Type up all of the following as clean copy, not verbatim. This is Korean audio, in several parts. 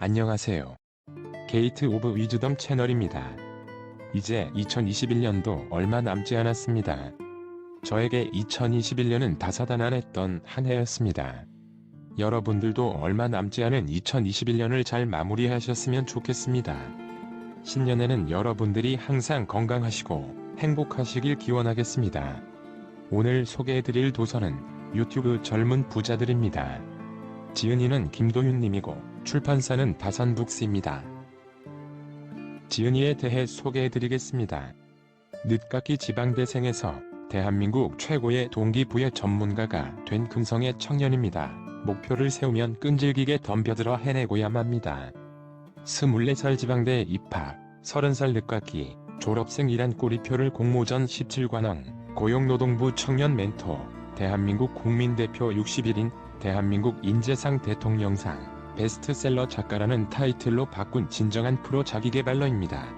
안녕하세요. 게이트 오브 위즈덤 채널입니다. 이제 2021년도 얼마 남지 않았습니다. 저에게 2021년은 다사다난했던 한 해였습니다. 여러분들도 얼마 남지 않은 2021년을 잘 마무리하셨으면 좋겠습니다. 신년에는 여러분들이 항상 건강하시고 행복하시길 기원하겠습니다. 오늘 소개해드릴 도서는 유튜브 젊은 부자들입니다. 지은이는 김도윤님이고 출판사는 다산북스입니다. 지은이에 대해 소개해드리겠습니다. 늦깎이 지방대생에서 대한민국 최고의 동기부여 전문가가 된 금성의 청년입니다. 목표를 세우면 끈질기게 덤벼들어 해내고야 합니다. 24살 지방대 입학, 30살 늦깎이, 졸업생이란 꼬리표를 공모전 17관왕, 고용노동부 청년 멘토, 대한민국 국민대표 61인, 대한민국 인재상 대통령상, 베스트셀러 작가라는 타이틀로 바꾼 진정한 프로 자기계발러입니다.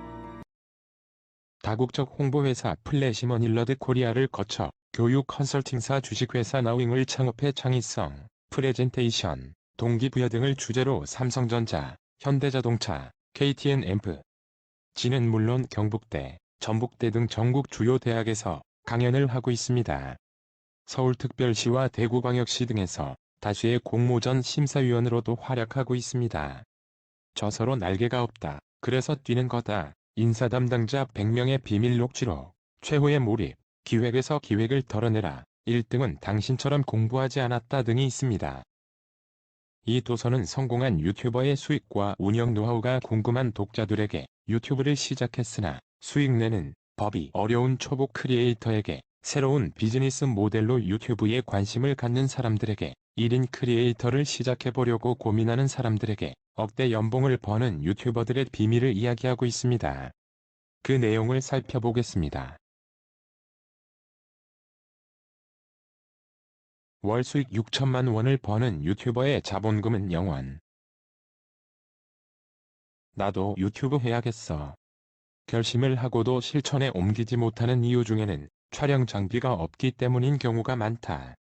다국적 홍보회사 플래시먼 일러드 코리아를 거쳐 교육 컨설팅사 주식회사 나윙을 창업해 창의성, 프레젠테이션, 동기부여 등을 주제로 삼성전자, 현대자동차, KTN-앰프, 지는 물론 경북대, 전북대 등 전국 주요 대학에서 강연을 하고 있습니다. 서울특별시와 대구광역시 등에서 다수의 공모전 심사위원으로도 활약하고 있습니다. 저서로 날개가 없다. 그래서 뛰는 거다. 인사 담당자 100명의 비밀 녹취록. 최후의 몰입. 기획에서 기획을 덜어내라. 1등은 당신처럼 공부하지 않았다 등이 있습니다. 이 도서는 성공한 유튜버의 수익과 운영 노하우가 궁금한 독자들에게 유튜브를 시작했으나 수익 내는 법이 어려운 초보 크리에이터에게 새로운 비즈니스 모델로 유튜브에 관심을 갖는 사람들에게 1인 크리에이터를 시작해보려고 고민하는 사람들에게 억대 연봉을 버는 유튜버들의 비밀을 이야기하고 있습니다. 그 내용을 살펴보겠습니다. 월 수익 6천만 원을 버는 유튜버의 자본금은 0원. 나도 유튜브 해야겠어. 결심을 하고도 실천에 옮기지 못하는 이유 중에는 촬영 장비가 없기 때문인 경우가 많다.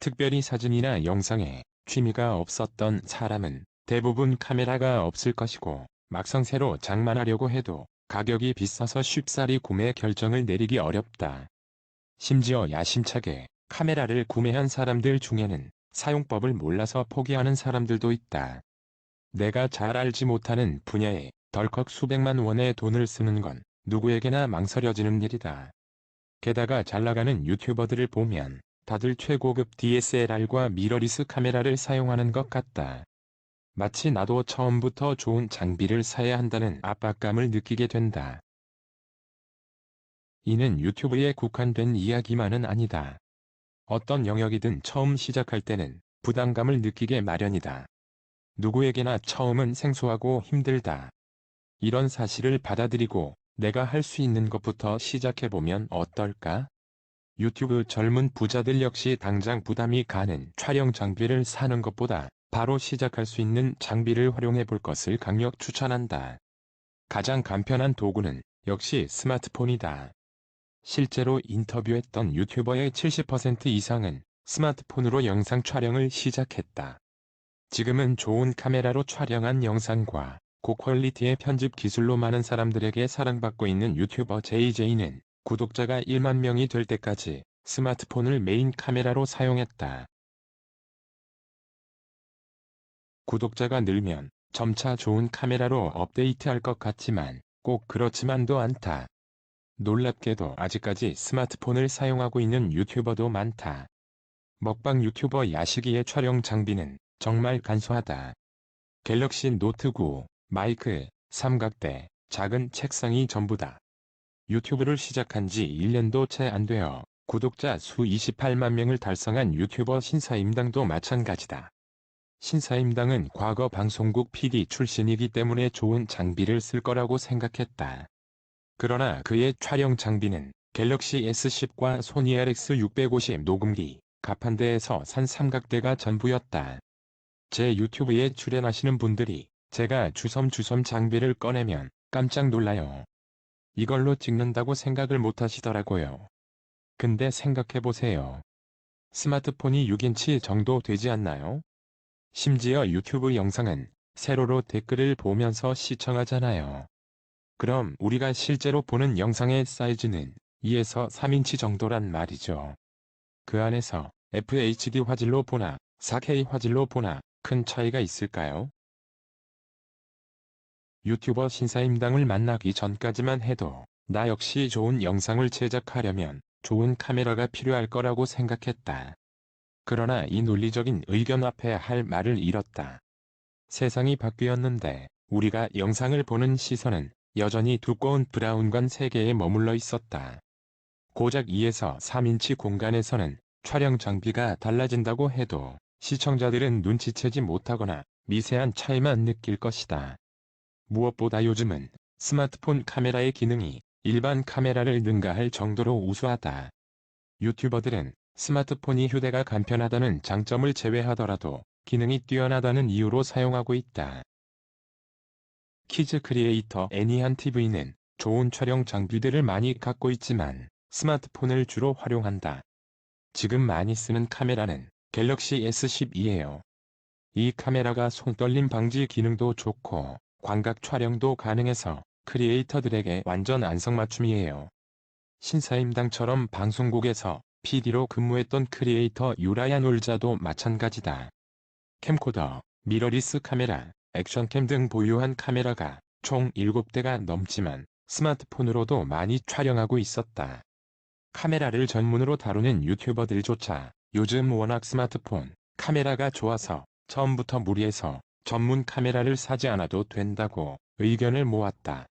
특별히 사진이나 영상에 취미가 없었던 사람은 대부분 카메라가 없을 것이고 막상 새로 장만하려고 해도 가격이 비싸서 쉽사리 구매 결정을 내리기 어렵다. 심지어 야심차게 카메라를 구매한 사람들 중에는 사용법을 몰라서 포기하는 사람들도 있다. 내가 잘 알지 못하는 분야에 덜컥 수백만 원의 돈을 쓰는 건 누구에게나 망설여지는 일이다. 게다가 잘나가는 유튜버들을 보면 다들 최고급 DSLR과 미러리스 카메라를 사용하는 것 같다. 마치 나도 처음부터 좋은 장비를 사야 한다는 압박감을 느끼게 된다. 이는 유튜브에 국한된 이야기만은 아니다. 어떤 영역이든 처음 시작할 때는 부담감을 느끼게 마련이다. 누구에게나 처음은 생소하고 힘들다. 이런 사실을 받아들이고 내가 할 수 있는 것부터 시작해보면 어떨까? 유튜브 젊은 부자들 역시 당장 부담이 가는 촬영 장비를 사는 것보다 바로 시작할 수 있는 장비를 활용해 볼 것을 강력 추천한다. 가장 간편한 도구는 역시 스마트폰이다. 실제로 인터뷰했던 유튜버의 70% 이상은 스마트폰으로 영상 촬영을 시작했다. 지금은 좋은 카메라로 촬영한 영상과 고퀄리티의 편집 기술로 많은 사람들에게 사랑받고 있는 유튜버 JJ는 구독자가 1만 명이 될 때까지 스마트폰을 메인 카메라로 사용했다. 구독자가 늘면 점차 좋은 카메라로 업데이트할 것 같지만 꼭 그렇지만도 않다. 놀랍게도 아직까지 스마트폰을 사용하고 있는 유튜버도 많다. 먹방 유튜버 야식이의 촬영 장비는 정말 간소하다. 갤럭시 노트 9, 마이크, 삼각대, 작은 책상이 전부다. 유튜브를 시작한 지 1년도 채 안 되어 구독자 수 28만 명을 달성한 유튜버 신사임당도 마찬가지다. 신사임당은 과거 방송국 PD 출신이기 때문에 좋은 장비를 쓸 거라고 생각했다. 그러나 그의 촬영 장비는 갤럭시 S10과 소니 RX650 녹음기, 가판대에서 산 삼각대가 전부였다. 제 유튜브에 출연하시는 분들이 제가 주섬주섬 장비를 꺼내면 깜짝 놀라요. 이걸로 찍는다고 생각을 못 하시더라고요. 근데 생각해보세요. 스마트폰이 6인치 정도 되지 않나요? 심지어 유튜브 영상은 세로로 댓글을 보면서 시청하잖아요. 그럼 우리가 실제로 보는 영상의 사이즈는 2에서 3인치 정도란 말이죠. 그 안에서 FHD 화질로 보나 4K 화질로 보나 큰 차이가 있을까요? 유튜버 신사임당을 만나기 전까지만 해도 나 역시 좋은 영상을 제작하려면 좋은 카메라가 필요할 거라고 생각했다. 그러나 이 논리적인 의견 앞에 할 말을 잃었다. 세상이 바뀌었는데 우리가 영상을 보는 시선은 여전히 두꺼운 브라운관 세계에 머물러 있었다. 고작 2에서 3인치 공간에서는 촬영 장비가 달라진다고 해도 시청자들은 눈치채지 못하거나 미세한 차이만 느낄 것이다. 무엇보다 요즘은 스마트폰 카메라의 기능이 일반 카메라를 능가할 정도로 우수하다. 유튜버들은 스마트폰이 휴대가 간편하다는 장점을 제외하더라도 기능이 뛰어나다는 이유로 사용하고 있다. 키즈 크리에이터 애니한TV는 좋은 촬영 장비들을 많이 갖고 있지만 스마트폰을 주로 활용한다. 지금 많이 쓰는 카메라는 갤럭시 S12예요. 이 카메라가 손떨림 방지 기능도 좋고 광각 촬영도 가능해서 크리에이터들에게 완전 안성맞춤이에요. 신사임당처럼 방송국에서 PD로 근무했던 크리에이터 유라야 놀자도 마찬가지다. 캠코더, 미러리스 카메라, 액션캠 등 보유한 카메라가 총 7대가 넘지만 스마트폰으로도 많이 촬영하고 있었다. 카메라를 전문으로 다루는 유튜버들조차 요즘 워낙 스마트폰 카메라가 좋아서 처음부터 무리해서 전문 카메라를 사지 않아도 된다고 의견을 모았다.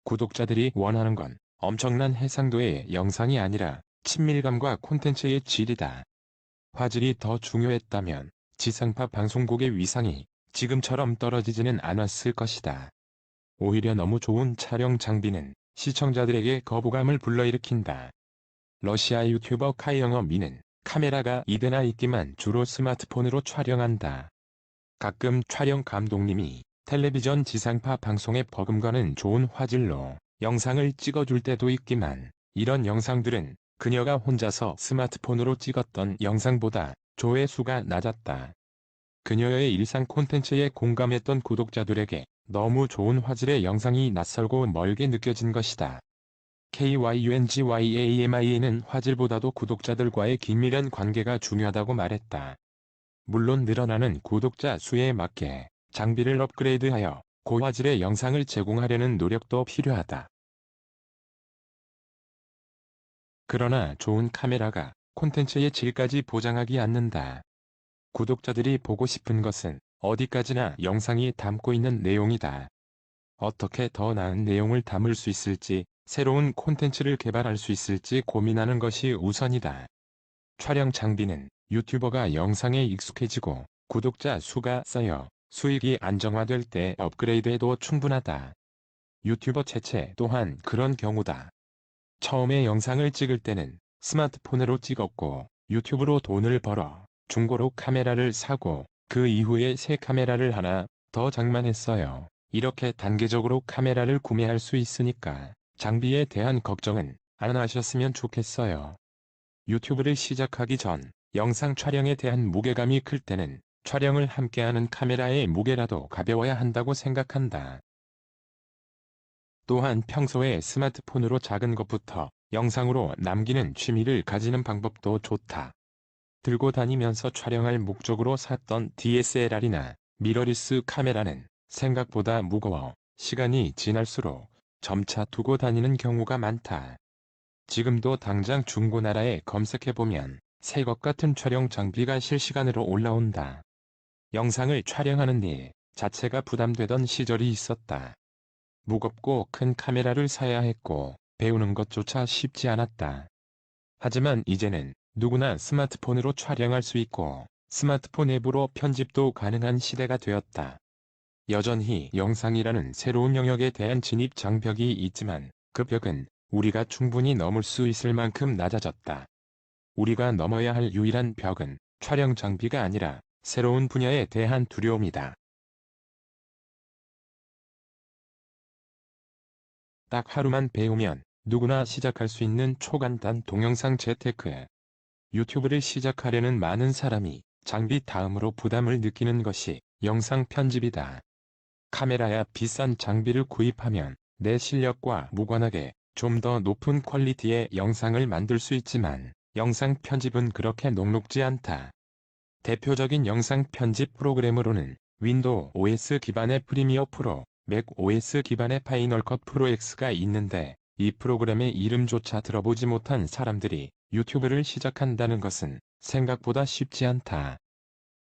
구독자들이 원하는 건 엄청난 해상도의 영상이 아니라 친밀감과 콘텐츠의 질이다. 화질이 더 중요했다면 지상파 방송국의 위상이 지금처럼 떨어지지는 않았을 것이다. 오히려 너무 좋은 촬영 장비는 시청자들에게 거부감을 불러일으킨다. 러시아 유튜버 카이영어 미는 카메라가 2대나 있기만 주로 스마트폰으로 촬영한다. 가끔 촬영 감독님이 텔레비전 지상파 방송에 버금가는 좋은 화질로 영상을 찍어줄 때도 있기만 이런 영상들은 그녀가 혼자서 스마트폰으로 찍었던 영상보다 조회수가 낮았다. 그녀의 일상 콘텐츠에 공감했던 구독자들에게 너무 좋은 화질의 영상이 낯설고 멀게 느껴진 것이다. KYUNGYAMI는 화질보다도 구독자들과의 긴밀한 관계가 중요하다고 말했다. 물론 늘어나는 구독자 수에 맞게 장비를 업그레이드하여 고화질의 영상을 제공하려는 노력도 필요하다. 그러나 좋은 카메라가 콘텐츠의 질까지 보장하지 않는다. 구독자들이 보고 싶은 것은 어디까지나 영상이 담고 있는 내용이다. 어떻게 더 나은 내용을 담을 수 있을지, 새로운 콘텐츠를 개발할 수 있을지 고민하는 것이 우선이다. 촬영 장비는 유튜버가 영상에 익숙해지고 구독자 수가 쌓여 수익이 안정화될 때 업그레이드해도 충분하다. 유튜버 채채 또한 그런 경우다. 처음에 영상을 찍을 때는 스마트폰으로 찍었고 유튜브로 돈을 벌어 중고로 카메라를 사고 그 이후에 새 카메라를 하나 더 장만했어요. 이렇게 단계적으로 카메라를 구매할 수 있으니까 장비에 대한 걱정은 안 하셨으면 좋겠어요. 유튜브를 시작하기 전 영상 촬영에 대한 무게감이 클 때는 촬영을 함께하는 카메라의 무게라도 가벼워야 한다고 생각한다. 또한 평소에 스마트폰으로 작은 것부터 영상으로 남기는 취미를 가지는 방법도 좋다. 들고 다니면서 촬영할 목적으로 샀던 DSLR이나 미러리스 카메라는 생각보다 무거워 시간이 지날수록 점차 두고 다니는 경우가 많다. 지금도 당장 중고나라에 검색해보면 새 것 같은 촬영 장비가 실시간으로 올라온다. 영상을 촬영하는 일 자체가 부담되던 시절이 있었다. 무겁고 큰 카메라를 사야 했고 배우는 것조차 쉽지 않았다. 하지만 이제는 누구나 스마트폰으로 촬영할 수 있고 스마트폰 앱으로 편집도 가능한 시대가 되었다. 여전히 영상이라는 새로운 영역에 대한 진입 장벽이 있지만 그 벽은 우리가 충분히 넘을 수 있을 만큼 낮아졌다. 우리가 넘어야 할 유일한 벽은 촬영 장비가 아니라 새로운 분야에 대한 두려움이다. 딱 하루만 배우면 누구나 시작할 수 있는 초간단 동영상 재테크. 유튜브를 시작하려는 많은 사람이 장비 다음으로 부담을 느끼는 것이 영상 편집이다. 카메라야 비싼 장비를 구입하면 내 실력과 무관하게 좀 더 높은 퀄리티의 영상을 만들 수 있지만 영상 편집은 그렇게 녹록지 않다. 대표적인 영상 편집 프로그램으로는 윈도우 OS 기반의 프리미어 프로, 맥 OS 기반의 파이널 컷 프로 X가 있는데 이 프로그램의 이름조차 들어보지 못한 사람들이 유튜브를 시작한다는 것은 생각보다 쉽지 않다.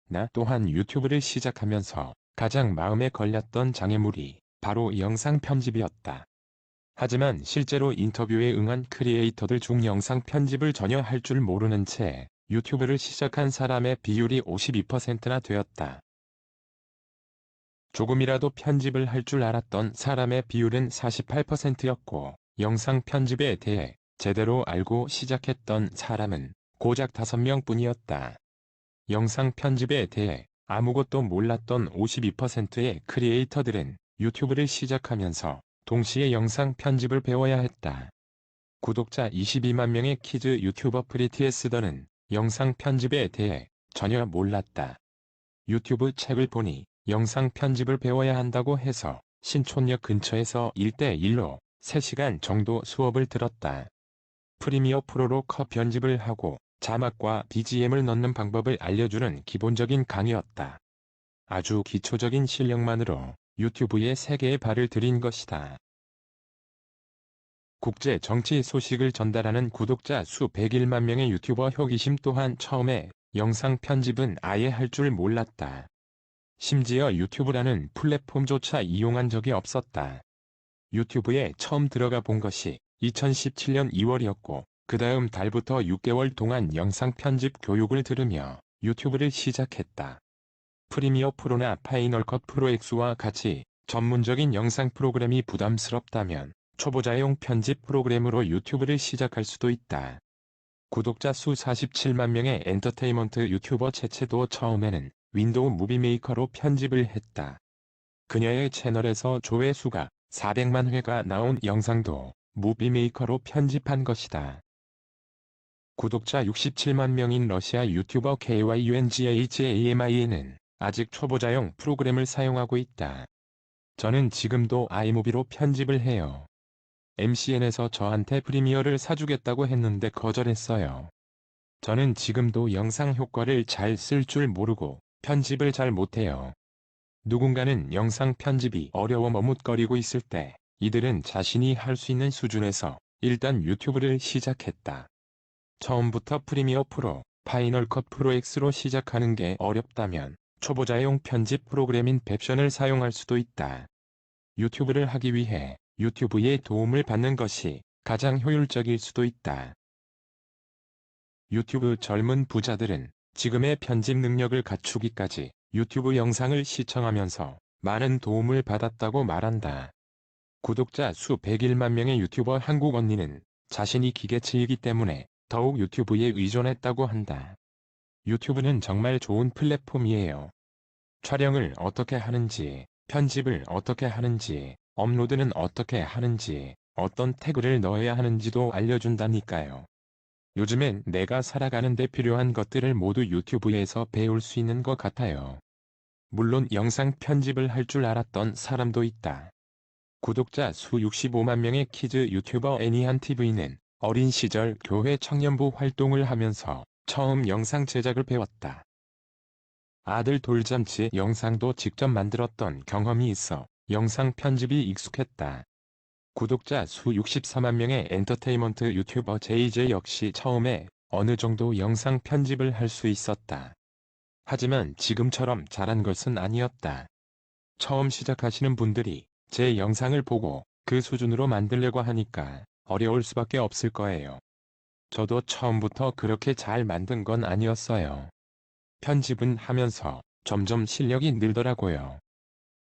나 또한 유튜브를 시작하면서 가장 마음에 걸렸던 장애물이 바로 영상 편집이었다. 하지만 실제로 인터뷰에 응한 크리에이터들 중 영상 편집을 전혀 할 줄 모르는 채 유튜브를 시작한 사람의 비율이 52%나 되었다. 조금이라도 편집을 할 줄 알았던 사람의 비율은 48%였고 영상 편집에 대해 제대로 알고 시작했던 사람은 고작 5명뿐이었다. 영상 편집에 대해 아무것도 몰랐던 52%의 크리에이터들은 유튜브를 시작하면서 동시에 영상 편집을 배워야 했다. 구독자 22만 명의 키즈 유튜버 프리티에스더는 영상 편집에 대해 전혀 몰랐다. 유튜브 책을 보니 영상 편집을 배워야 한다고 해서 신촌역 근처에서 1:1로 3시간 정도 수업을 들었다. 프리미어 프로로 컷 편집을 하고 자막과 BGM을 넣는 방법을 알려주는 기본적인 강의였다. 아주 기초적인 실력만으로 유튜브에 세계에 발을 들인 것이다. 국제 정치 소식을 전달하는 구독자 수 101만 명의 유튜버 효기심 또한 처음에 영상 편집은 아예 할 줄 몰랐다. 심지어 유튜브라는 플랫폼조차 이용한 적이 없었다. 유튜브에 처음 들어가 본 것이 2017년 2월이었고 그 다음 달부터 6개월 동안 영상 편집 교육을 들으며 유튜브를 시작했다. 프리미어 프로나 파이널 컷 프로 X와 같이 전문적인 영상 프로그램이 부담스럽다면 초보자용 편집 프로그램으로 유튜브를 시작할 수도 있다. 구독자 수 47만 명의 엔터테인먼트 유튜버 채채도 처음에는 윈도우 무비 메이커로 편집을 했다. 그녀의 채널에서 조회수가 400만 회가 나온 영상도 무비 메이커로 편집한 것이다. 구독자 67만 명인 러시아 유튜버 KYUNGHAMI는 아직 초보자용 프로그램을 사용하고 있다. 저는 지금도 아이무비로 편집을 해요. MCN에서 저한테 프리미어를 사주겠다고 했는데 거절했어요. 저는 지금도 영상 효과를 잘 쓸 줄 모르고 편집을 잘 못해요. 누군가는 영상 편집이 어려워 머뭇거리고 있을 때 이들은 자신이 할 수 있는 수준에서 일단 유튜브를 시작했다. 처음부터 프리미어 프로, 파이널 컷 프로 X로 시작하는 게 어렵다면 초보자용 편집 프로그램인 뱁션을 사용할 수도 있다. 유튜브를 하기 위해 유튜브의 도움을 받는 것이 가장 효율적일 수도 있다. 유튜브 젊은 부자들은 지금의 편집 능력을 갖추기까지 유튜브 영상을 시청하면서 많은 도움을 받았다고 말한다. 구독자 수 101만 명의 유튜버 한국 언니는 자신이 기계치이기 때문에 더욱 유튜브에 의존했다고 한다. 유튜브는 정말 좋은 플랫폼이에요. 촬영을 어떻게 하는지, 편집을 어떻게 하는지, 업로드는 어떻게 하는지, 어떤 태그를 넣어야 하는지도 알려준다니까요. 요즘엔 내가 살아가는 데 필요한 것들을 모두 유튜브에서 배울 수 있는 것 같아요. 물론 영상 편집을 할 줄 알았던 사람도 있다. 구독자 수 65만 명의 키즈 유튜버 애니한TV는 어린 시절 교회 청년부 활동을 하면서 처음 영상 제작을 배웠다. 아들 돌잔치 영상도 직접 만들었던 경험이 있어 영상 편집이 익숙했다. 구독자 수 64만 명의 엔터테인먼트 유튜버 JJ 역시 처음에 어느 정도 영상 편집을 할 수 있었다. 하지만 지금처럼 잘한 것은 아니었다. 처음 시작하시는 분들이 제 영상을 보고 그 수준으로 만들려고 하니까 어려울 수밖에 없을 거예요. 저도 처음부터 그렇게 잘 만든 건 아니었어요. 편집은 하면서 점점 실력이 늘더라고요.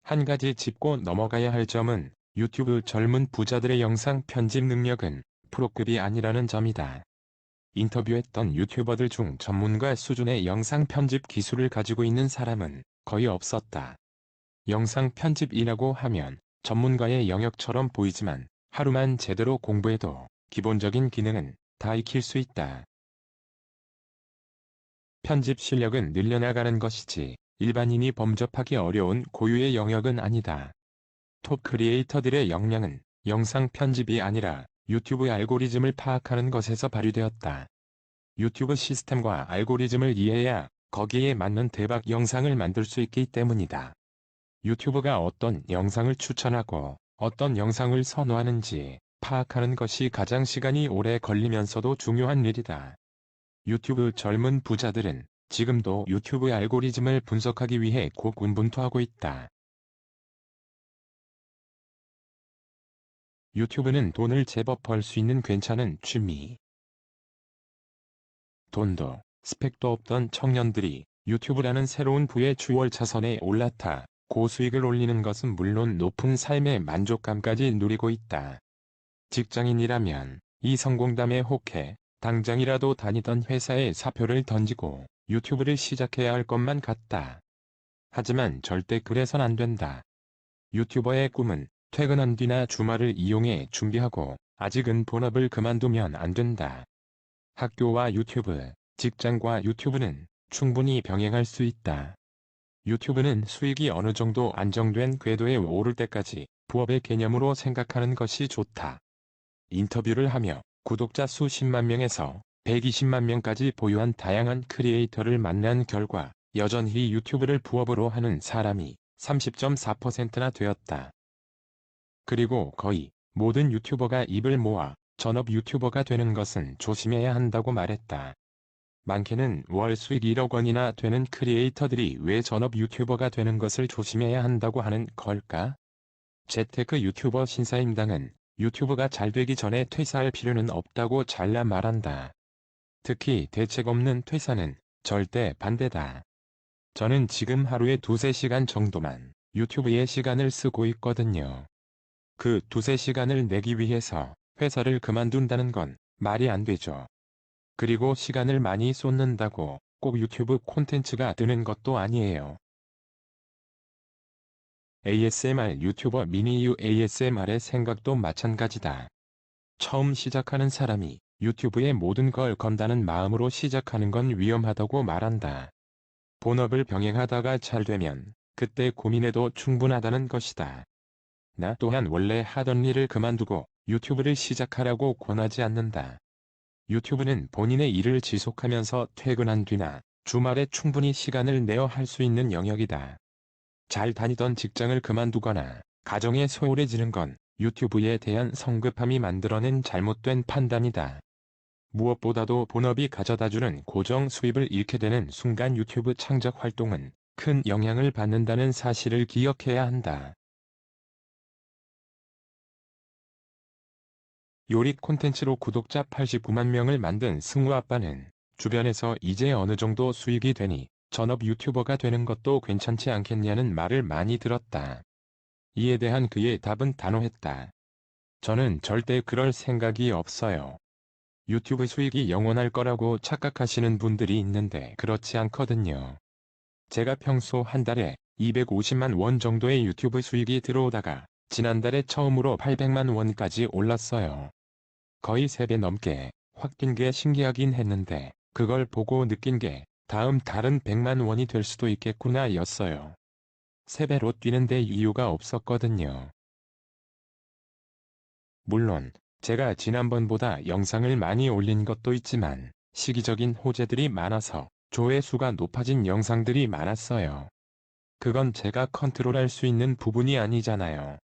한 가지 짚고 넘어가야 할 점은 유튜브 젊은 부자들의 영상 편집 능력은 프로급이 아니라는 점이다. 인터뷰했던 유튜버들 중 전문가 수준의 영상 편집 기술을 가지고 있는 사람은 거의 없었다. 영상 편집이라고 하면 전문가의 영역처럼 보이지만 하루만 제대로 공부해도 기본적인 기능은 다 익힐 수 있다. 편집 실력은 늘려나가는 것이지 일반인이 범접하기 어려운 고유의 영역은 아니다. 톱 크리에이터들의 역량은 영상 편집이 아니라 유튜브의 알고리즘을 파악하는 것에서 발휘되었다. 유튜브 시스템과 알고리즘을 이해해야 거기에 맞는 대박 영상을 만들 수 있기 때문이다. 유튜브가 어떤 영상을 추천하고 어떤 영상을 선호하는지 파악하는 것이 가장 시간이 오래 걸리면서도 중요한 일이다. 유튜브 젊은 부자들은 지금도 유튜브의 알고리즘을 분석하기 위해 고군분투하고 있다. 유튜브는 돈을 제법 벌 수 있는 괜찮은 취미. 돈도 스펙도 없던 청년들이 유튜브라는 새로운 부의 주월 차선에 올라타 고수익을 올리는 것은 물론 높은 삶의 만족감까지 누리고 있다. 직장인이라면 이 성공담에 혹해 당장이라도 다니던 회사에 사표를 던지고 유튜브를 시작해야 할 것만 같다. 하지만 절대 그래선 안 된다. 유튜버의 꿈은 퇴근한 뒤나 주말을 이용해 준비하고 아직은 본업을 그만두면 안 된다. 학교와 유튜브, 직장과 유튜브는 충분히 병행할 수 있다. 유튜브는 수익이 어느 정도 안정된 궤도에 오를 때까지 부업의 개념으로 생각하는 것이 좋다. 인터뷰를 하며 구독자 수십만 명에서 120만 명까지 보유한 다양한 크리에이터를 만난 결과 여전히 유튜브를 부업으로 하는 사람이 30.4%나 되었다. 그리고 거의 모든 유튜버가 입을 모아 전업 유튜버가 되는 것은 조심해야 한다고 말했다. 많게는 월 수익 1억 원이나 되는 크리에이터들이 왜 전업 유튜버가 되는 것을 조심해야 한다고 하는 걸까? 재테크 유튜버 신사임당은 유튜브가 잘 되기 전에 퇴사할 필요는 없다고 잘라 말한다. 특히 대책 없는 퇴사는 절대 반대다. 저는 지금 하루에 2~3시간 정도만 유튜브에 시간을 쓰고 있거든요. 그 2~3시간을 내기 위해서 회사를 그만둔다는 건 말이 안 되죠. 그리고 시간을 많이 쏟는다고 꼭 유튜브 콘텐츠가 뜨는 것도 아니에요. ASMR 유튜버 미니유 ASMR의 생각도 마찬가지다. 처음 시작하는 사람이 유튜브에 모든 걸 건다는 마음으로 시작하는 건 위험하다고 말한다. 본업을 병행하다가 잘 되면 그때 고민해도 충분하다는 것이다. 나 또한 원래 하던 일을 그만두고 유튜브를 시작하라고 권하지 않는다. 유튜브는 본인의 일을 지속하면서 퇴근한 뒤나 주말에 충분히 시간을 내어 할 수 있는 영역이다. 잘 다니던 직장을 그만두거나 가정에 소홀해지는 건 유튜브에 대한 성급함이 만들어낸 잘못된 판단이다. 무엇보다도 본업이 가져다주는 고정 수입을 잃게 되는 순간 유튜브 창작 활동은 큰 영향을 받는다는 사실을 기억해야 한다. 요리 콘텐츠로 구독자 89만 명을 만든 승우아빠는 주변에서 이제 어느 정도 수익이 되니 전업 유튜버가 되는 것도 괜찮지 않겠냐는 말을 많이 들었다. 이에 대한 그의 답은 단호했다. 저는 절대 그럴 생각이 없어요. 유튜브 수익이 영원할 거라고 착각하시는 분들이 있는데 그렇지 않거든요. 제가 평소 한 달에 250만 원 정도의 유튜브 수익이 들어오다가 지난달에 처음으로 800만 원까지 올랐어요. 거의 3배 넘게 확 뛴 게 신기하긴 했는데 그걸 보고 느낀 게 다음 달은 100만 원이 될 수도 있겠구나 였어요. 3배로 뛰는데 이유가 없었거든요. 물론 제가 지난번보다 영상을 많이 올린 것도 있지만 시기적인 호재들이 많아서 조회수가 높아진 영상들이 많았어요. 그건 제가 컨트롤할 수 있는 부분이 아니잖아요.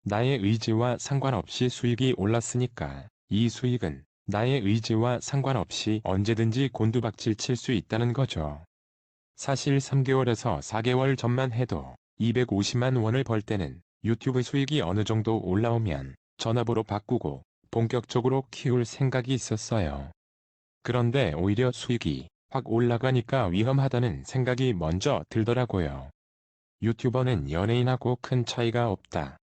나의 의지와 상관없이 수익이 올랐으니까 이 수익은 나의 의지와 상관없이 언제든지 곤두박질 칠 수 있다는 거죠. 사실 3개월에서 4개월 전만 해도 250만 원을 벌 때는 유튜브 수익이 어느 정도 올라오면 전업으로 바꾸고 본격적으로 키울 생각이 있었어요. 그런데 오히려 수익이 확 올라가니까 위험하다는 생각이 먼저 들더라고요. 유튜버는 연예인하고 큰 차이가 없다.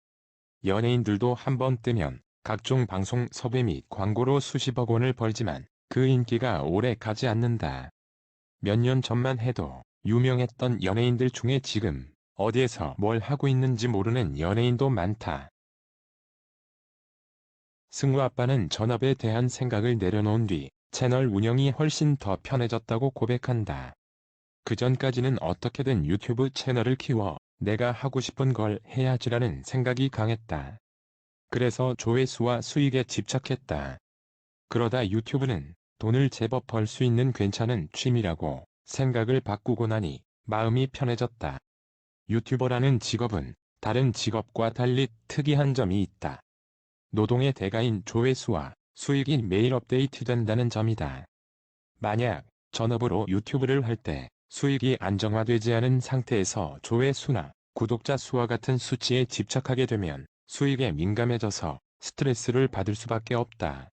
연예인들도 한번 뜨면 각종 방송 섭외 및 광고로 수십억 원을 벌지만 그 인기가 오래 가지 않는다. 몇 년 전만 해도 유명했던 연예인들 중에 지금 어디에서 뭘 하고 있는지 모르는 연예인도 많다. 승우 아빠는 전업에 대한 생각을 내려놓은 뒤 채널 운영이 훨씬 더 편해졌다고 고백한다. 그전까지는 어떻게든 유튜브 채널을 키워 내가 하고 싶은 걸 해야지라는 생각이 강했다. 그래서 조회수와 수익에 집착했다. 그러다 유튜브는 돈을 제법 벌 수 있는 괜찮은 취미라고 생각을 바꾸고 나니 마음이 편해졌다. 유튜버라는 직업은 다른 직업과 달리 특이한 점이 있다. 노동의 대가인 조회수와 수익이 매일 업데이트된다는 점이다. 만약 전업으로 유튜브를 할 때 수익이 안정화되지 않은 상태에서 조회수나 구독자 수와 같은 수치에 집착하게 되면 수익에 민감해져서 스트레스를 받을 수밖에 없다.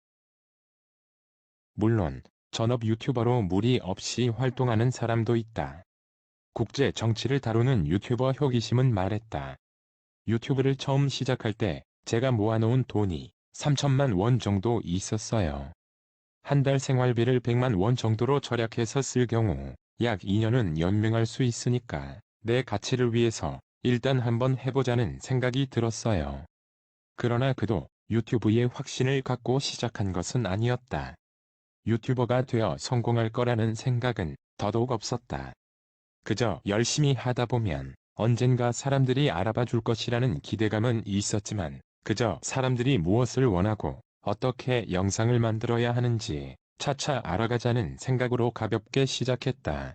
물론 전업 유튜버로 무리 없이 활동하는 사람도 있다. 국제 정치를 다루는 유튜버 효기심은 말했다. 유튜브를 처음 시작할 때 제가 모아놓은 돈이 3천만 원 정도 있었어요. 한 달 생활비를 100만 원 정도로 절약해서 쓸 경우 약 2년은 연명할 수 있으니까 내 가치를 위해서 일단 한번 해보자는 생각이 들었어요. 그러나 그도 유튜브에 확신을 갖고 시작한 것은 아니었다. 유튜버가 되어 성공할 거라는 생각은 더더욱 없었다. 그저 열심히 하다 보면 언젠가 사람들이 알아봐 줄 것이라는 기대감은 있었지만 그저 사람들이 무엇을 원하고 어떻게 영상을 만들어야 하는지 차차 알아가자는 생각으로 가볍게 시작했다.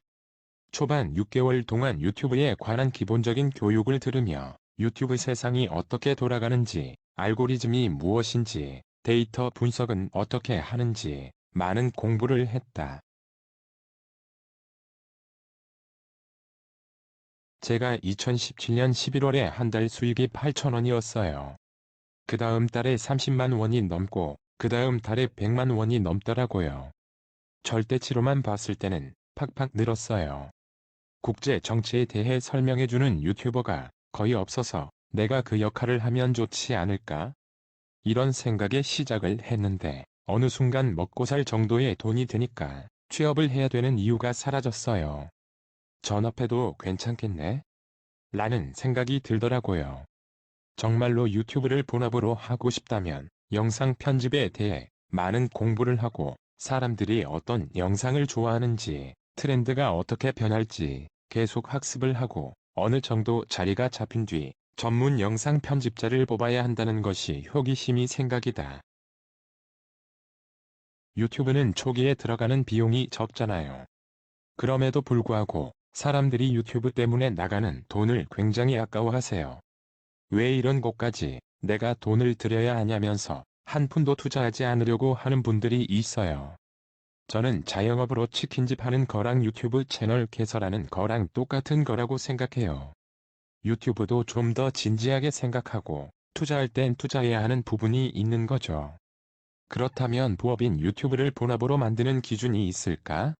초반 6개월 동안 유튜브에 관한 기본적인 교육을 들으며 유튜브 세상이 어떻게 돌아가는지, 알고리즘이 무엇인지, 데이터 분석은 어떻게 하는지 많은 공부를 했다. 제가 2017년 11월에 한 달 수익이 8,000원이었어요. 그 다음 달에 30만 원이 넘고 그 다음 달에 100만 원이 넘더라고요. 절대치로만 봤을 때는 팍팍 늘었어요. 국제 정치에 대해 설명해주는 유튜버가 거의 없어서 내가 그 역할을 하면 좋지 않을까? 이런 생각에 시작을 했는데 어느 순간 먹고 살 정도의 돈이 되니까 취업을 해야 되는 이유가 사라졌어요. 전업해도 괜찮겠네? 라는 생각이 들더라고요. 정말로 유튜브를 본업으로 하고 싶다면 영상 편집에 대해 많은 공부를 하고 사람들이 어떤 영상을 좋아하는지, 트렌드가 어떻게 변할지 계속 학습을 하고 어느 정도 자리가 잡힌 뒤 전문 영상 편집자를 뽑아야 한다는 것이 호기심이 생각이다. 유튜브는 초기에 들어가는 비용이 적잖아요. 그럼에도 불구하고 사람들이 유튜브 때문에 나가는 돈을 굉장히 아까워하세요. 왜 이런 곳까지 내가 돈을 들여야 하냐면서 한 푼도 투자하지 않으려고 하는 분들이 있어요. 저는 자영업으로 치킨집 하는 거랑 유튜브 채널 개설하는 거랑 똑같은 거라고 생각해요. 유튜브도 좀 더 진지하게 생각하고 투자할 땐 투자해야 하는 부분이 있는 거죠. 그렇다면 부업인 유튜브를 본업으로 만드는 기준이 있을까?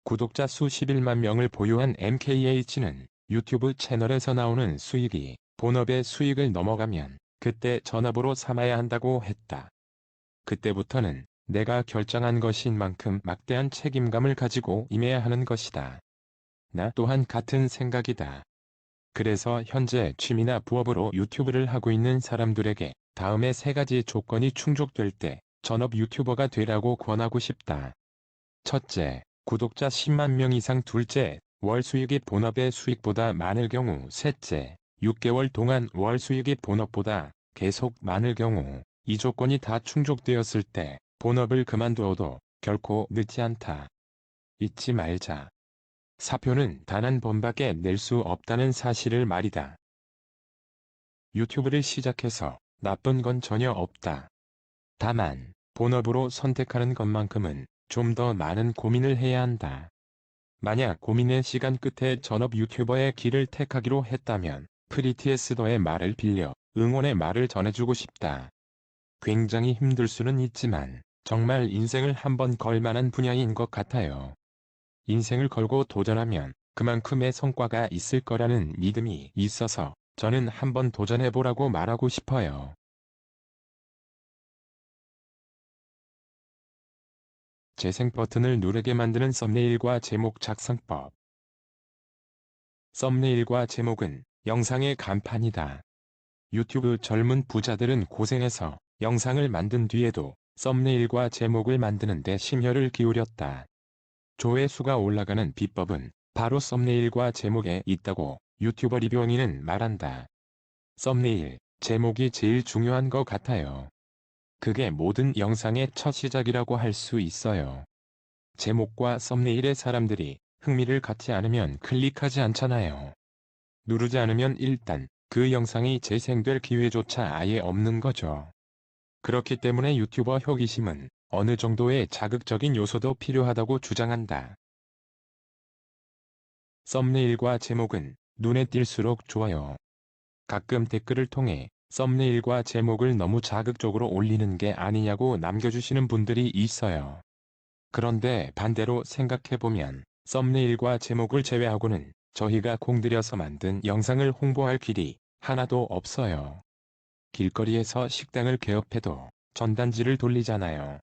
구독자 수 11만 명을 보유한 MKH는 유튜브 채널에서 나오는 수익이 본업의 수익을 넘어가면 그때 전업으로 삼아야 한다고 했다. 그때부터는 내가 결정한 것인 만큼 막대한 책임감을 가지고 임해야 하는 것이다. 나 또한 같은 생각이다. 그래서 현재 취미나 부업으로 유튜브를 하고 있는 사람들에게 다음에 세 가지 조건이 충족될 때 전업 유튜버가 되라고 권하고 싶다. 첫째, 구독자 10만 명 이상. 둘째, 월 수익이 본업의 수익보다 많을 경우. 셋째, 6개월 동안 월 수익이 본업보다 계속 많을 경우. 이 조건이 다 충족되었을 때 본업을 그만두어도 결코 늦지 않다. 잊지 말자. 사표는 단 한 번밖에 낼 수 없다는 사실을 말이다. 유튜브를 시작해서 나쁜 건 전혀 없다. 다만 본업으로 선택하는 것만큼은 좀 더 많은 고민을 해야 한다. 만약 고민의 시간 끝에 전업 유튜버의 길을 택하기로 했다면 프리티에스더의 말을 빌려 응원의 말을 전해주고 싶다. 굉장히 힘들 수는 있지만 정말 인생을 한번 걸 만한 분야인 것 같아요. 인생을 걸고 도전하면 그만큼의 성과가 있을 거라는 믿음이 있어서 저는 한번 도전해보라고 말하고 싶어요. 재생 버튼을 누르게 만드는 썸네일과 제목 작성법. 썸네일과 제목은 영상의 간판이다. 유튜브 젊은 부자들은 고생해서 영상을 만든 뒤에도 썸네일과 제목을 만드는 데 심혈을 기울였다. 조회수가 올라가는 비법은 바로 썸네일과 제목에 있다고 유튜버 리뷰엉이는 말한다. 썸네일, 제목이 제일 중요한 것 같아요. 그게 모든 영상의 첫 시작이라고 할 수 있어요. 제목과 썸네일에 사람들이 흥미를 갖지 않으면 클릭하지 않잖아요. 누르지 않으면 일단 그 영상이 재생될 기회조차 아예 없는 거죠. 그렇기 때문에 유튜버 호기심은 어느 정도의 자극적인 요소도 필요하다고 주장한다. 썸네일과 제목은 눈에 띌수록 좋아요. 가끔 댓글을 통해 썸네일과 제목을 너무 자극적으로 올리는 게 아니냐고 남겨주시는 분들이 있어요. 그런데 반대로 생각해보면 썸네일과 제목을 제외하고는 저희가 공들여서 만든 영상을 홍보할 길이 하나도 없어요. 길거리에서 식당을 개업해도 전단지를 돌리잖아요.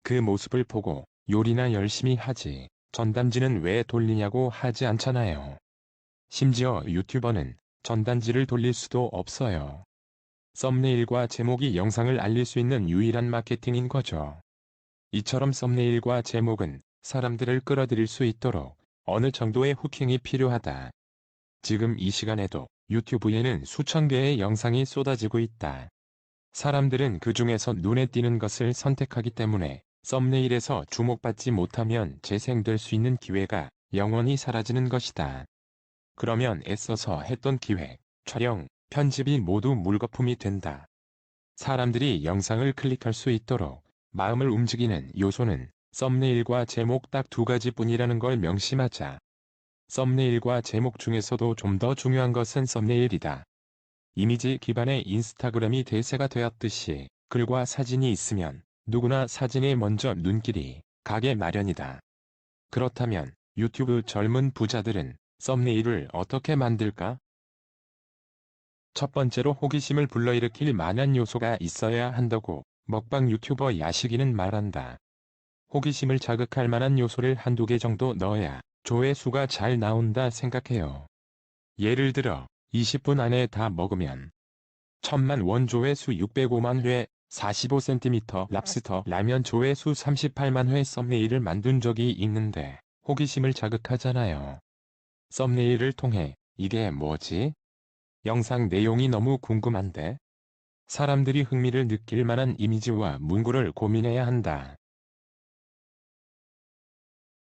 그 모습을 보고 요리나 열심히 하지 전단지는 왜 돌리냐고 하지 않잖아요. 심지어 유튜버는 전단지를 돌릴 수도 없어요. 썸네일과 제목이 영상을 알릴 수 있는 유일한 마케팅인 거죠. 이처럼 썸네일과 제목은 사람들을 끌어들일 수 있도록 어느 정도의 후킹이 필요하다. 지금 이 시간에도 유튜브에는 수천 개의 영상이 쏟아지고 있다. 사람들은 그 중에서 눈에 띄는 것을 선택하기 때문에 썸네일에서 주목받지 못하면 재생될 수 있는 기회가 영원히 사라지는 것이다. 그러면 애써서 했던 기획, 촬영, 편집이 모두 물거품이 된다. 사람들이 영상을 클릭할 수 있도록 마음을 움직이는 요소는 썸네일과 제목 딱 두 가지뿐이라는 걸 명심하자. 썸네일과 제목 중에서도 좀 더 중요한 것은 썸네일이다. 이미지 기반의 인스타그램이 대세가 되었듯이 글과 사진이 있으면 누구나 사진에 먼저 눈길이 가게 마련이다. 그렇다면 유튜브 젊은 부자들은 썸네일을 어떻게 만들까? 첫 번째로 호기심을 불러일으킬 만한 요소가 있어야 한다고 먹방 유튜버 야식이는 말한다. 호기심을 자극할 만한 요소를 한두 개 정도 넣어야 조회수가 잘 나온다 생각해요. 예를 들어 20분 안에 다 먹으면 1000만 원 조회수 605만 회, 45cm 랍스터 라면 조회수 38만 회 썸네일을 만든 적이 있는데 호기심을 자극하잖아요. 썸네일을 통해 이게 뭐지? 영상 내용이 너무 궁금한데? 사람들이 흥미를 느낄 만한 이미지와 문구를 고민해야 한다.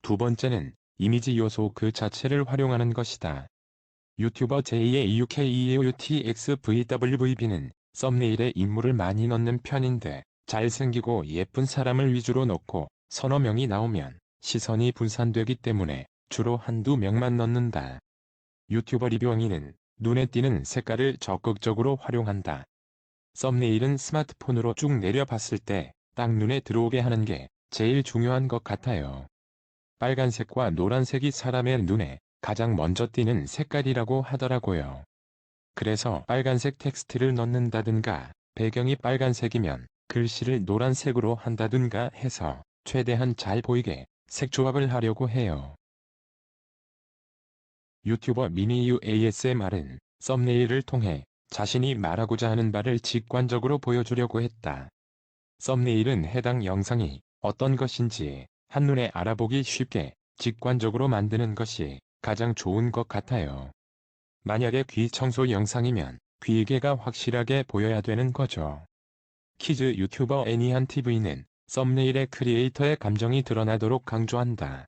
두 번째는 이미지 요소 그 자체를 활용하는 것이다. 유튜버 제2의 UKEOUTXVWVB는 썸네일에 인물을 많이 넣는 편인데 잘생기고 예쁜 사람을 위주로 넣고 서너 명이 나오면 시선이 분산되기 때문에 주로 한두 명만 넣는다. 유튜버 리뷰엉이는 눈에 띄는 색깔을 적극적으로 활용한다. 썸네일은 스마트폰으로 쭉 내려봤을 때 딱 눈에 들어오게 하는 게 제일 중요한 것 같아요. 빨간색과 노란색이 사람의 눈에 가장 먼저 띄는 색깔이라고 하더라고요. 그래서 빨간색 텍스트를 넣는다든가 배경이 빨간색이면 글씨를 노란색으로 한다든가 해서 최대한 잘 보이게 색 조합을 하려고 해요. 유튜버 미니유 ASMR은 썸네일을 통해 자신이 말하고자 하는 바를 직관적으로 보여주려고 했다. 썸네일은 해당 영상이 어떤 것인지 한눈에 알아보기 쉽게 직관적으로 만드는 것이 가장 좋은 것 같아요. 만약에 귀 청소 영상이면 귀개가 확실하게 보여야 되는 거죠. 키즈 유튜버 애니한TV는 썸네일에 크리에이터의 감정이 드러나도록 강조한다.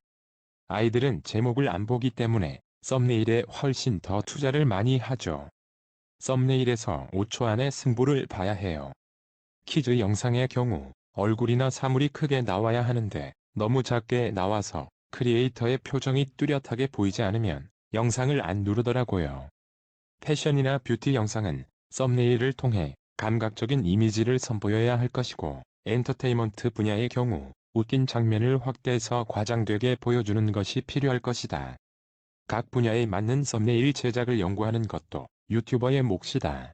아이들은 제목을 안 보기 때문에 썸네일에 훨씬 더 투자를 많이 하죠. 썸네일에서 5초 안에 승부를 봐야 해요. 키즈 영상의 경우 얼굴이나 사물이 크게 나와야 하는데 너무 작게 나와서 크리에이터의 표정이 뚜렷하게 보이지 않으면 영상을 안 누르더라고요. 패션이나 뷰티 영상은 썸네일을 통해 감각적인 이미지를 선보여야 할 것이고 엔터테인먼트 분야의 경우 웃긴 장면을 확대해서 과장되게 보여주는 것이 필요할 것이다. 각 분야에 맞는 썸네일 제작을 연구하는 것도 유튜버의 몫이다.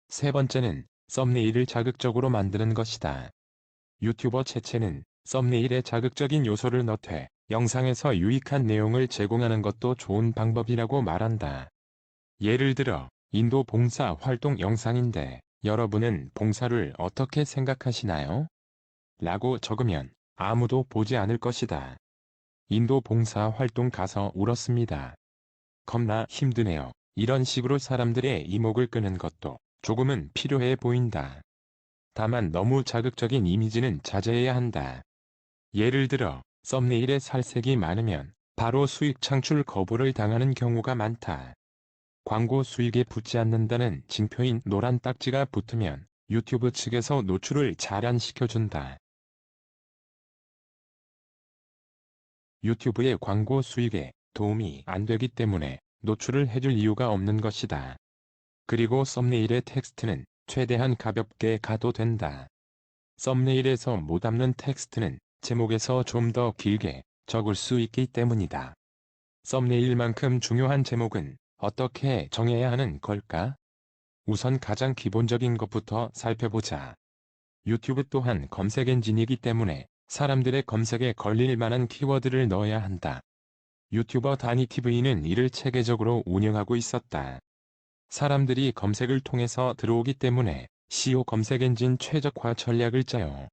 세 번째는 썸네일을 자극적으로 만드는 것이다. 유튜버 채채는 썸네일에 자극적인 요소를 넣되 영상에서 유익한 내용을 제공하는 것도 좋은 방법이라고 말한다. 예를 들어 인도 봉사 활동 영상인데 여러분은 봉사를 어떻게 생각하시나요? 라고 적으면 아무도 보지 않을 것이다. 인도 봉사활동 가서 울었습니다. 겁나 힘드네요. 이런 식으로 사람들의 이목을 끄는 것도 조금은 필요해 보인다. 다만 너무 자극적인 이미지는 자제해야 한다. 예를 들어 썸네일에 살색이 많으면 바로 수익 창출 거부를 당하는 경우가 많다. 광고 수익에 붙지 않는다는 징표인 노란 딱지가 붙으면 유튜브 측에서 노출을 잘 안 시켜준다. 유튜브의 광고 수익에 도움이 안 되기 때문에 노출을 해줄 이유가 없는 것이다. 그리고 썸네일의 텍스트는 최대한 가볍게 가도 된다. 썸네일에서 못 담는 텍스트는 제목에서 좀 더 길게 적을 수 있기 때문이다. 썸네일만큼 중요한 제목은 어떻게 정해야 하는 걸까? 우선 가장 기본적인 것부터 살펴보자. 유튜브 또한 검색 엔진이기 때문에 사람들의 검색에 걸릴 만한 키워드를 넣어야 한다. 유튜버 다니TV는 이를 체계적으로 운영하고 있었다. 사람들이 검색을 통해서 들어오기 때문에 SEO 검색 엔진 최적화 전략을 짜요.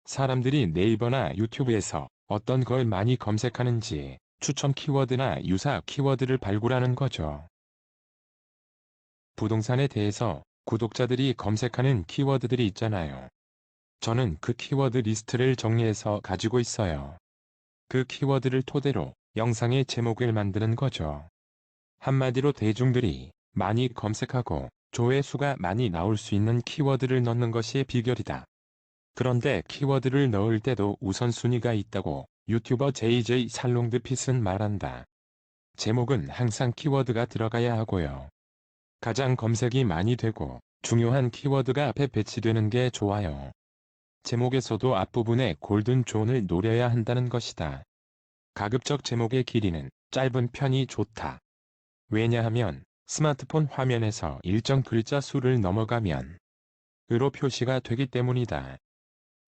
사람들이 네이버나 유튜브에서 어떤 걸 많이 검색하는지 추천 키워드나 유사 키워드를 발굴하는 거죠. 부동산에 대해서 구독자들이 검색하는 키워드들이 있잖아요. 저는 그 키워드 리스트를 정리해서 가지고 있어요. 그 키워드를 토대로 영상의 제목을 만드는 거죠. 한마디로 대중들이 많이 검색하고 조회수가 많이 나올 수 있는 키워드를 넣는 것이 비결이다. 그런데 키워드를 넣을 때도 우선순위가 있다고 유튜버 JJ 살롱드핏은 말한다. 제목은 항상 키워드가 들어가야 하고요. 가장 검색이 많이 되고 중요한 키워드가 앞에 배치되는 게 좋아요. 제목에서도 앞부분에 골든존을 노려야 한다는 것이다. 가급적 제목의 길이는 짧은 편이 좋다. 왜냐하면 스마트폰 화면에서 일정 글자 수를 넘어가면 으로 표시가 되기 때문이다.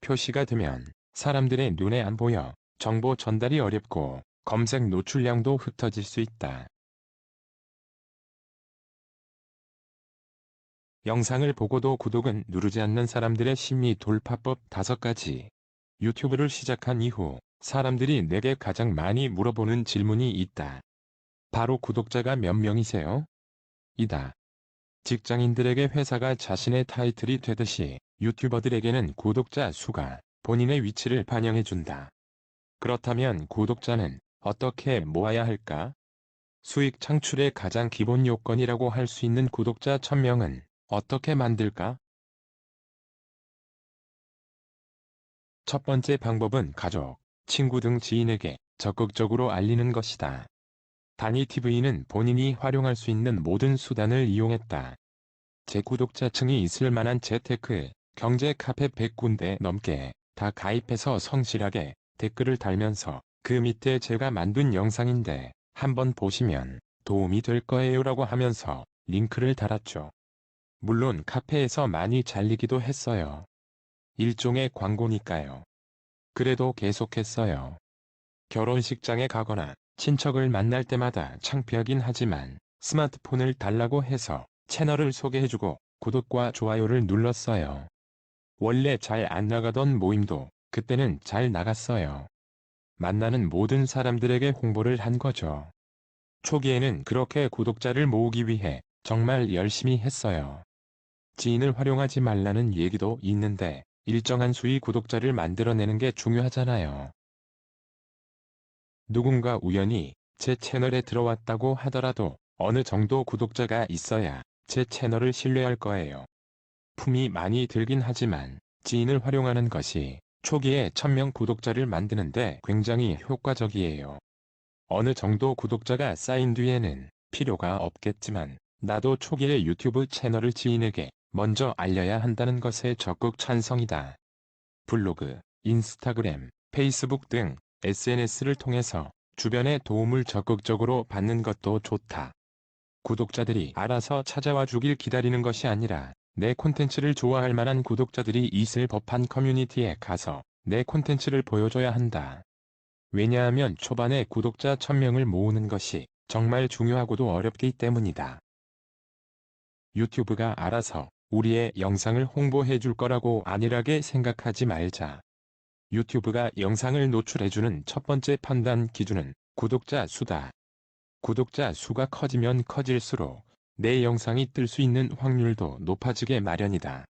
표시가 되면 사람들의 눈에 안 보여 정보 전달이 어렵고 검색 노출량도 흩어질 수 있다. 영상을 보고도 구독은 누르지 않는 사람들의 심리 돌파법 5가지. 유튜브를 시작한 이후 사람들이 내게 가장 많이 물어보는 질문이 있다. 바로 구독자가 몇 명이세요? 이다. 직장인들에게 회사가 자신의 타이틀이 되듯이 유튜버들에게는 구독자 수가 본인의 위치를 반영해준다. 그렇다면 구독자는 어떻게 모아야 할까? 수익 창출의 가장 기본 요건이라고 할 수 있는 구독자 1000명은 어떻게 만들까? 첫 번째 방법은 가족, 친구 등 지인에게 적극적으로 알리는 것이다. 다니TV는 본인이 활용할 수 있는 모든 수단을 이용했다. 제 구독자층이 있을 만한 재테크, 경제 카페 100군데 넘게 다 가입해서 성실하게 댓글을 달면서 그 밑에 제가 만든 영상인데 한번 보시면 도움이 될 거예요라고 하면서 링크를 달았죠. 물론 카페에서 많이 잘리기도 했어요. 일종의 광고니까요. 그래도 계속했어요. 결혼식장에 가거나 친척을 만날 때마다 창피하긴 하지만 스마트폰을 달라고 해서 채널을 소개해주고 구독과 좋아요를 눌렀어요. 원래 잘 안 나가던 모임도 그때는 잘 나갔어요. 만나는 모든 사람들에게 홍보를 한 거죠. 초기에는 그렇게 구독자를 모으기 위해 정말 열심히 했어요. 지인을 활용하지 말라는 얘기도 있는데 일정한 수의 구독자를 만들어내는 게 중요하잖아요. 누군가 우연히 제 채널에 들어왔다고 하더라도 어느 정도 구독자가 있어야 제 채널을 신뢰할 거예요. 품이 많이 들긴 하지만 지인을 활용하는 것이 초기에 1000명 구독자를 만드는데 굉장히 효과적이에요. 어느 정도 구독자가 쌓인 뒤에는 필요가 없겠지만 나도 초기에 유튜브 채널을 지인에게 먼저 알려야 한다는 것에 적극 찬성이다. 블로그, 인스타그램, 페이스북 등 SNS를 통해서 주변의 도움을 적극적으로 받는 것도 좋다. 구독자들이 알아서 찾아와 주길 기다리는 것이 아니라 내 콘텐츠를 좋아할 만한 구독자들이 있을 법한 커뮤니티에 가서 내 콘텐츠를 보여줘야 한다. 왜냐하면 초반에 구독자 1000명을 모으는 것이 정말 중요하고도 어렵기 때문이다. 유튜브가 알아서 우리의 영상을 홍보해 줄 거라고 안일하게 생각하지 말자. 유튜브가 영상을 노출해주는 첫 번째 판단 기준은 구독자 수다. 구독자 수가 커지면 커질수록 내 영상이 뜰 수 있는 확률도 높아지게 마련이다.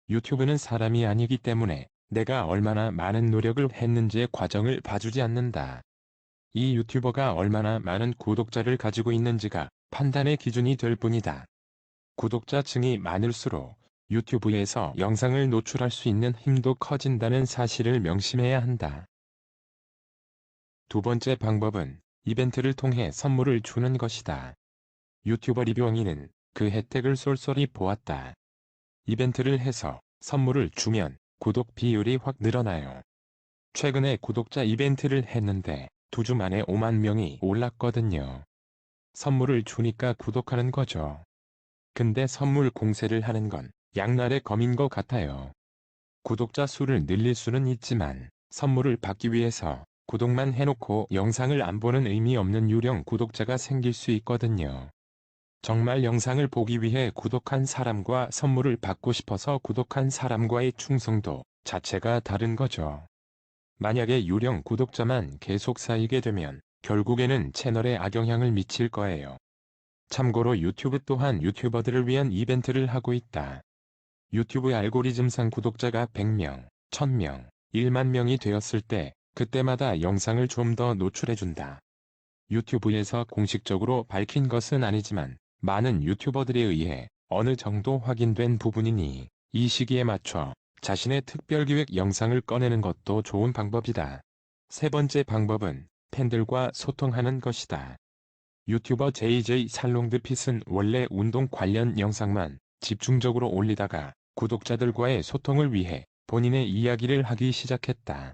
유튜브는 사람이 아니기 때문에 내가 얼마나 많은 노력을 했는지의 과정을 봐주지 않는다. 이 유튜버가 얼마나 많은 구독자를 가지고 있는지가 판단의 기준이 될 뿐이다. 구독자층이 많을수록 유튜브에서 영상을 노출할 수 있는 힘도 커진다는 사실을 명심해야 한다. 두 번째 방법은 이벤트를 통해 선물을 주는 것이다. 유튜버 리뷰엉이는 그 혜택을 쏠쏠히 보았다. 이벤트를 해서 선물을 주면 구독 비율이 확 늘어나요. 최근에 구독자 이벤트를 했는데 2주 만에 5만 명이 올랐거든요. 선물을 주니까 구독하는 거죠. 근데 선물 공세를 하는 건 양날의 검인 것 같아요. 구독자 수를 늘릴 수는 있지만 선물을 받기 위해서 구독만 해놓고 영상을 안 보는 의미 없는 유령 구독자가 생길 수 있거든요. 정말 영상을 보기 위해 구독한 사람과 선물을 받고 싶어서 구독한 사람과의 충성도 자체가 다른 거죠. 만약에 유령 구독자만 계속 쌓이게 되면 결국에는 채널에 악영향을 미칠 거예요. 참고로 유튜브 또한 유튜버들을 위한 이벤트를 하고 있다. 유튜브 알고리즘상 구독자가 100명, 1000명, 1만 명이 되었을 때 그때마다 영상을 좀 더 노출해준다. 유튜브에서 공식적으로 밝힌 것은 아니지만 많은 유튜버들에 의해 어느 정도 확인된 부분이니 이 시기에 맞춰 자신의 특별기획 영상을 꺼내는 것도 좋은 방법이다. 세 번째 방법은 팬들과 소통하는 것이다. 유튜버 JJ 살롱드핏은 원래 운동 관련 영상만 집중적으로 올리다가 구독자들과의 소통을 위해 본인의 이야기를 하기 시작했다.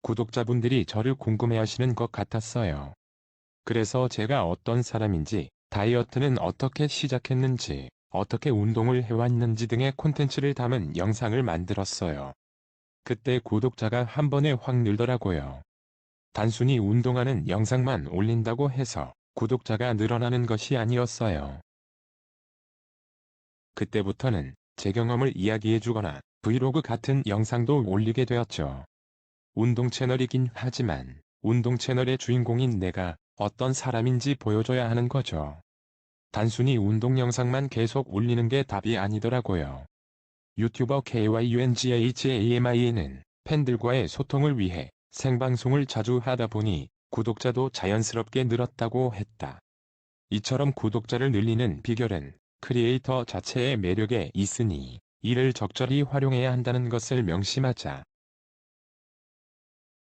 구독자분들이 저를 궁금해하시는 것 같았어요. 그래서 제가 어떤 사람인지, 다이어트는 어떻게 시작했는지, 어떻게 운동을 해왔는지 등의 콘텐츠를 담은 영상을 만들었어요. 그때 구독자가 한 번에 확 늘더라고요. 단순히 운동하는 영상만 올린다고 해서 구독자가 늘어나는 것이 아니었어요. 그때부터는 제 경험을 이야기해주거나 브이로그 같은 영상도 올리게 되었죠. 운동 채널이긴 하지만 운동 채널의 주인공인 내가 어떤 사람인지 보여줘야 하는 거죠. 단순히 운동 영상만 계속 올리는 게 답이 아니더라고요. 유튜버 KYUNGHAMI는 팬들과의 소통을 위해 생방송을 자주 하다 보니 구독자도 자연스럽게 늘었다고 했다. 이처럼 구독자를 늘리는 비결은 크리에이터 자체의 매력에 있으니 이를 적절히 활용해야 한다는 것을 명심하자.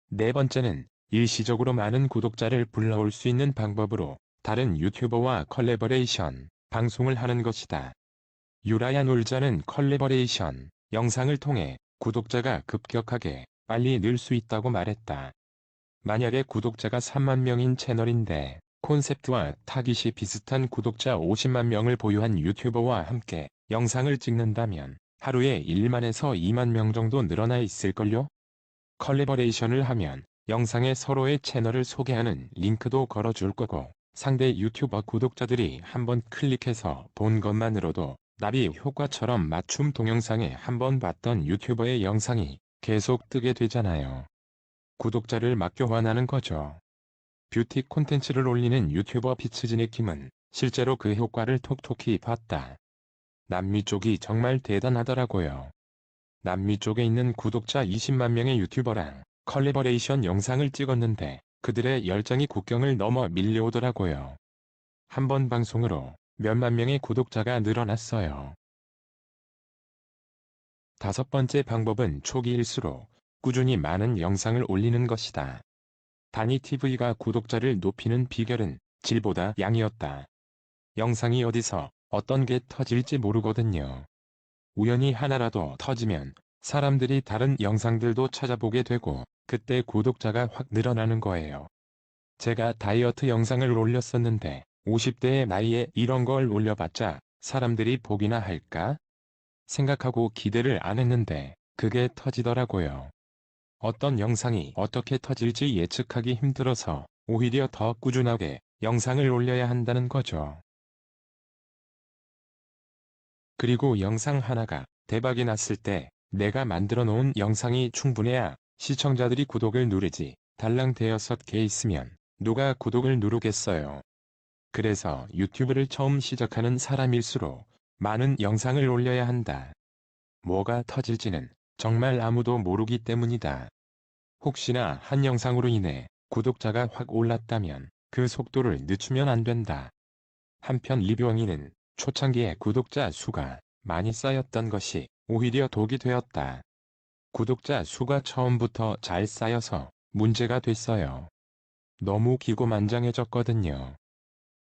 네 번째는 일시적으로 많은 구독자를 불러올 수 있는 방법으로 다른 유튜버와 컬래버레이션 방송을 하는 것이다. 유라야 놀자는 컬래버레이션 영상을 통해 구독자가 급격하게 빨리 늘 수 있다고 말했다. 만약에 구독자가 3만 명인 채널인데 콘셉트와 타깃이 비슷한 구독자 50만 명을 보유한 유튜버와 함께 영상을 찍는다면 하루에 1만에서 2만 명 정도 늘어나 있을걸요? 컬래버레이션을 하면 영상에 서로의 채널을 소개하는 링크도 걸어줄 거고 상대 유튜버 구독자들이 한번 클릭해서 본 것만으로도 나비 효과처럼 맞춤 동영상에 한번 봤던 유튜버의 영상이 계속 뜨게 되잖아요. 구독자를 막 교환하는 거죠. 뷰티 콘텐츠를 올리는 유튜버 피츠진의 김은 실제로 그 효과를 톡톡히 봤다. 남미 쪽이 정말 대단하더라고요. 남미 쪽에 있는 구독자 20만 명의 유튜버랑 컬래버레이션 영상을 찍었는데 그들의 열정이 국경을 넘어 밀려오더라고요. 한 번 방송으로 몇만 명의 구독자가 늘어났어요. 다섯 번째 방법은 초기일수록 꾸준히 많은 영상을 올리는 것이다. 다니TV가 구독자를 높이는 비결은 질보다 양이었다. 영상이 어디서 어떤 게 터질지 모르거든요. 우연히 하나라도 터지면 사람들이 다른 영상들도 찾아보게 되고 그때 구독자가 확 늘어나는 거예요. 제가 다이어트 영상을 올렸었는데 50대의 나이에 이런 걸 올려봤자 사람들이 보기나 할까? 생각하고 기대를 안 했는데 그게 터지더라고요. 어떤 영상이 어떻게 터질지 예측하기 힘들어서 오히려 더 꾸준하게 영상을 올려야 한다는 거죠. 그리고 영상 하나가 대박이 났을 때 내가 만들어 놓은 영상이 충분해야 시청자들이 구독을 누르지 달랑 대여섯 개 있으면 누가 구독을 누르겠어요. 그래서 유튜브를 처음 시작하는 사람일수록 많은 영상을 올려야 한다. 뭐가 터질지는 정말 아무도 모르기 때문이다. 혹시나 한 영상으로 인해 구독자가 확 올랐다면 그 속도를 늦추면 안 된다. 한편 리뷰엉이는 초창기에 구독자 수가 많이 쌓였던 것이 오히려 독이 되었다. 구독자 수가 처음부터 잘 쌓여서 문제가 됐어요. 너무 기고만장해졌거든요.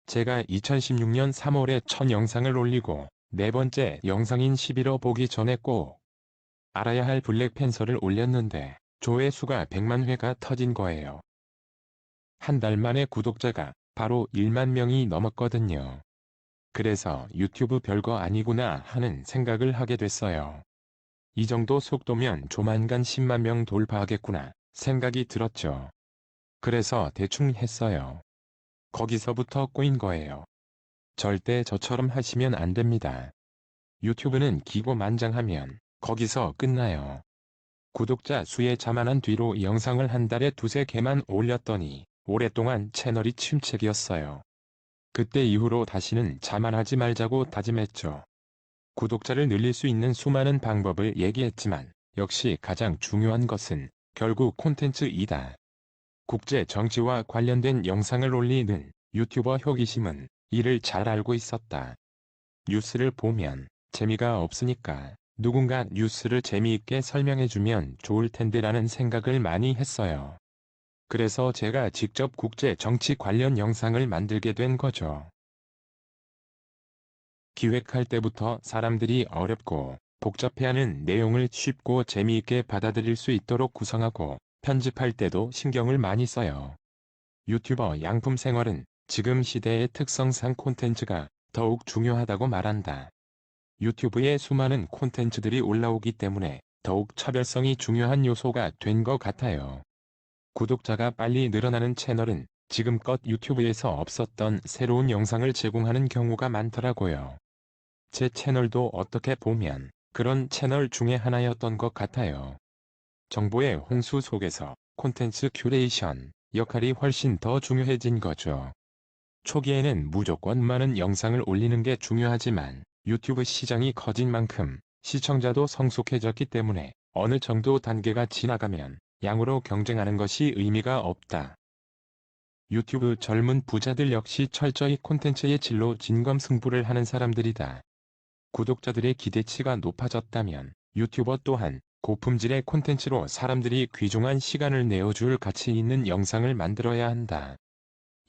제가 2016년 3월에 첫 영상을 올리고 네 번째 영상인 11호 보기 전에 꼭 알아야 할 블랙팬서를 올렸는데 조회수가 100만 회가 터진 거예요. 한 달 만에 구독자가 바로 1만 명이 넘었거든요. 그래서 유튜브 별거 아니구나 하는 생각을 하게 됐어요. 이 정도 속도면 조만간 10만 명 돌파하겠구나 생각이 들었죠. 그래서 대충 했어요. 거기서부터 꼬인 거예요. 절대 저처럼 하시면 안 됩니다. 유튜브는 기고만장하면 거기서 끝나요. 구독자 수에 자만한 뒤로 영상을 한 달에 두세 개만 올렸더니 오랫동안 채널이 침체기였어요. 그때 이후로 다시는 자만하지 말자고 다짐했죠. 구독자를 늘릴 수 있는 수많은 방법을 얘기했지만 역시 가장 중요한 것은 결국 콘텐츠이다. 국제 정치와 관련된 영상을 올리는 유튜버 효기심은 이를 잘 알고 있었다. 뉴스를 보면 재미가 없으니까 누군가 뉴스를 재미있게 설명해주면 좋을 텐데라는 생각을 많이 했어요. 그래서 제가 직접 국제 정치 관련 영상을 만들게 된 거죠. 기획할 때부터 사람들이 어렵고 복잡해하는 내용을 쉽고 재미있게 받아들일 수 있도록 구성하고 편집할 때도 신경을 많이 써요. 유튜버 양품 생활은 지금 시대의 특성상 콘텐츠가 더욱 중요하다고 말한다. 유튜브에 수많은 콘텐츠들이 올라오기 때문에 더욱 차별성이 중요한 요소가 된 것 같아요. 구독자가 빨리 늘어나는 채널은 지금껏 유튜브에서 없었던 새로운 영상을 제공하는 경우가 많더라고요. 제 채널도 어떻게 보면 그런 채널 중에 하나였던 것 같아요. 정보의 홍수 속에서 콘텐츠 큐레이션 역할이 훨씬 더 중요해진 거죠. 초기에는 무조건 많은 영상을 올리는 게 중요하지만 유튜브 시장이 커진 만큼 시청자도 성숙해졌기 때문에 어느 정도 단계가 지나가면 양으로 경쟁하는 것이 의미가 없다. 유튜브 젊은 부자들 역시 철저히 콘텐츠의 질로 진검승부를 하는 사람들이다. 구독자들의 기대치가 높아졌다면 유튜버 또한 고품질의 콘텐츠로 사람들이 귀중한 시간을 내어줄 가치 있는 영상을 만들어야 한다.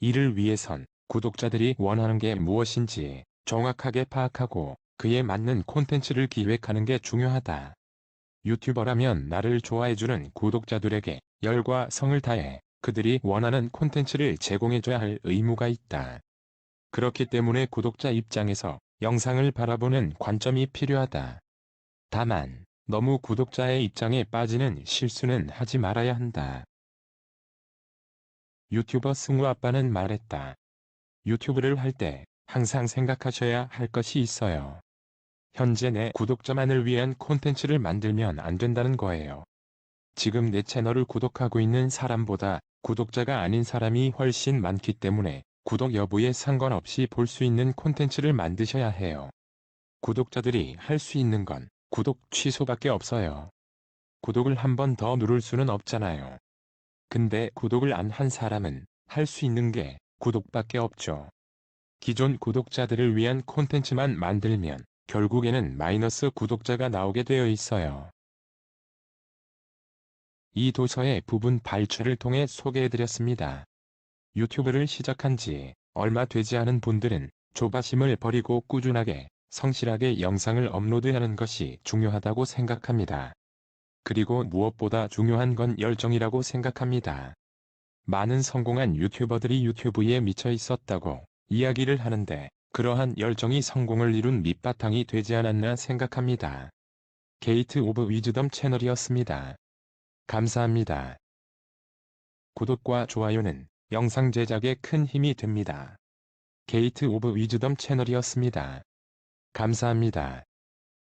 이를 위해선 구독자들이 원하는 게 무엇인지 정확하게 파악하고 그에 맞는 콘텐츠를 기획하는 게 중요하다. 유튜버라면 나를 좋아해주는 구독자들에게 열과 성을 다해 그들이 원하는 콘텐츠를 제공해줘야 할 의무가 있다. 그렇기 때문에 구독자 입장에서 영상을 바라보는 관점이 필요하다. 다만 너무 구독자의 입장에 빠지는 실수는 하지 말아야 한다. 유튜버 승우 아빠는 말했다. 유튜브를 할 때 항상 생각하셔야 할 것이 있어요. 현재 내 구독자만을 위한 콘텐츠를 만들면 안 된다는 거예요. 지금 내 채널을 구독하고 있는 사람보다 구독자가 아닌 사람이 훨씬 많기 때문에 구독 여부에 상관없이 볼 수 있는 콘텐츠를 만드셔야 해요. 구독자들이 할 수 있는 건 구독 취소밖에 없어요. 구독을 한 번 더 누를 수는 없잖아요. 근데 구독을 안 한 사람은 할 수 있는 게 구독밖에 없죠. 기존 구독자들을 위한 콘텐츠만 만들면 결국에는 마이너스 구독자가 나오게 되어 있어요. 이 도서의 부분 발췌를 통해 소개해드렸습니다. 유튜브를 시작한 지 얼마 되지 않은 분들은 조바심을 버리고 꾸준하게 성실하게 영상을 업로드하는 것이 중요하다고 생각합니다. 그리고 무엇보다 중요한 건 열정이라고 생각합니다. 많은 성공한 유튜버들이 유튜브에 미쳐 있었다고 이야기를 하는데 그러한 열정이 성공을 이룬 밑바탕이 되지 않았나 생각합니다. 게이트 오브 위즈덤 채널이었습니다. 감사합니다. 구독과 좋아요는 영상 제작에 큰 힘이 됩니다. 게이트 오브 위즈덤 채널이었습니다. 감사합니다.